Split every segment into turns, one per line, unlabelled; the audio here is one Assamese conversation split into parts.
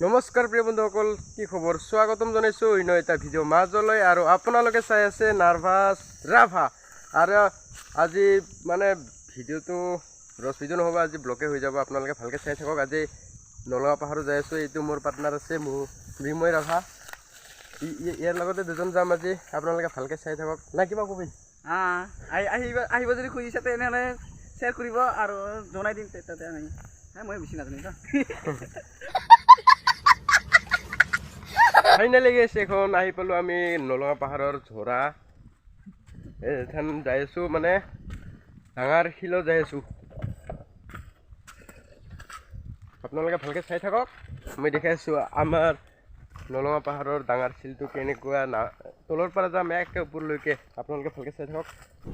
নমস্কাৰ প্ৰিয় বন্ধুসকল, কি খবৰ? স্বাগতম জনাইছোঁ অন্য এটা ভিডিঅ' মাজলৈ। আৰু আপোনালোকে চাই আছে নাৰ্ভাছ ৰাভা। আৰু আজি মানে ভিডিঅ'টো ৰছ ভিডিঅ' নহ'ব, আজি ব্লকে হৈ যাব। আপোনালোকে ভালকৈ চাই থাকক। আজি নলঙা পাহাৰত যাই আছোঁ। এইটো মোৰ পাৰ্টনাৰ আছে, মৃন্ময় ৰাভা। ইয়াৰ লগতে দুজন যাম আজি। আপোনালোকে ভালকৈ চাই থাকক। না কিবা কবি?
আহিব যদি খুজিছে তেনেহ'লে শ্বেয়াৰ কৰিব আৰু জনাই দিম। তাতে আমি মই বেছি নাজানো।
ফাইনেলি গেছ এখন আহি পালোঁ আমি নলঙা পাহাৰৰ ঝৰা এইখন যাই আছোঁ, মানে ডাঙৰ শিলত যাই আছোঁ। আপোনালোকে ভালকৈ চাই থাকক। মই দেখাই আছোঁ আমাৰ নলঙা পাহাৰৰ ডাঙৰ শিলটো কেনেকুৱা। তলৰ পৰা যাম একে ওপৰলৈকে, আপোনালোকে ভালকৈ চাই থাকক।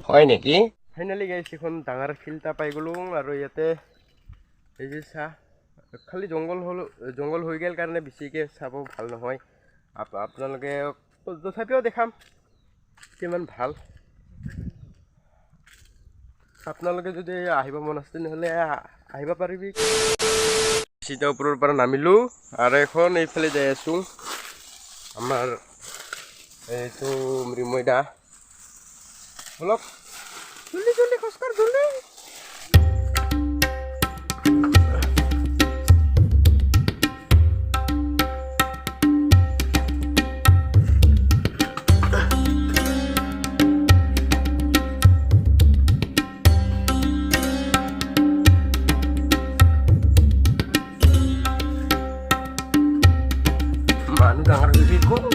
হয় নেকি? ফাইনেলি গেছ এখন ডাঙৰ শিল এটা পাই গ'লোঁ। আৰু ইয়াতে এই যে চাহ খালি জংঘল হৈ গ'ল কাৰণে বেছিকৈ চাব ভাল নহয়। আপোনালোকে তথাপিও দেখাম কিমান ভাল। আপোনালোকে যদি আহিব মন আছে তেনেহ'লে আহিব পাৰিবি। চিধা ওপৰৰ পৰা নামিলোঁ আৰু এখন এইফালে যাই আছোঁ। আমাৰ এইটো মৃন্ময় দা, অলপ জলদি জলদি খোজকাঢ় জলদি। মানুহ ডাঙৰ হৈ গ'ল,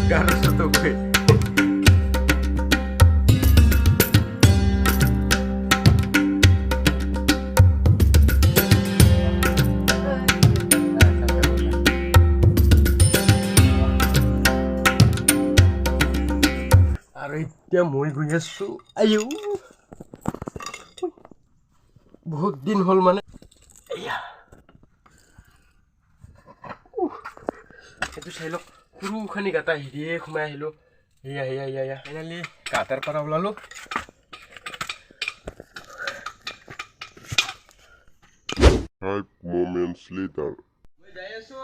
গাৰ ওচৰতো গৈ আৰু এতিয়া মই গৈ আছোঁ। আইও বহুত দিন হ'ল মানে এয়া এইটো চাই লওক, সৰুখানি গাঁতা হেৰিয়ে সোমাই আহিলোঁ। এয়া ফাইনেলি গাঁতাৰ পৰা ওলালোঁ।
5 moments later.
মই যাই আছোঁ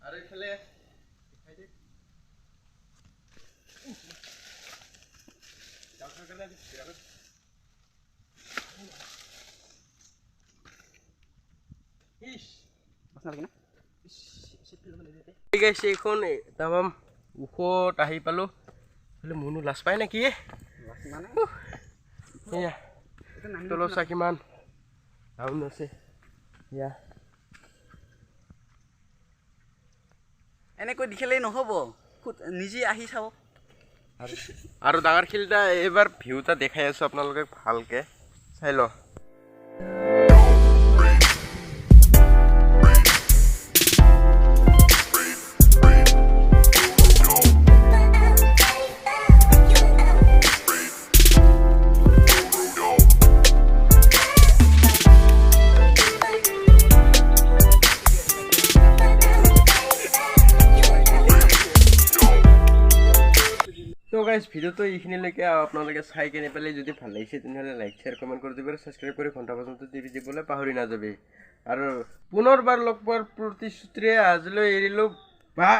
আৰু এইফালে এইখন তামাম ওখত আহি পালোঁ। মোৰনো লাজ পায় নেকি? এয়া তলৰ চা কিমান ডাউন আছে। এয়া
এনেকৈ দেখিলেই নহ'ব, নিজে আহি চাব।
আৰু ডাঙৰ শিলটা এইবাৰ ভিউ এটা দেখাই আছোঁ, আপোনালোকে ভালকৈ চাই ল। তো গাইজ ভিডিঅ'টো এইখিনিলৈকে। আপোনালোকে চাই কেনে পেলাই যদি ভাল লাগিছে তেনেহ'লে লাইক শ্বেয়াৰ কমেণ্ট কৰি দিব, ছাবস্ক্ৰাইব কৰি ঘণ্টা পৰ্যন্ত টিভি দিবলৈ পাহৰি নাযাবি। আৰু পুনৰবাৰ লগ পোৱাৰ প্ৰতিশ্ৰুতিৰে আজিলৈ এৰিলোঁ। বাই।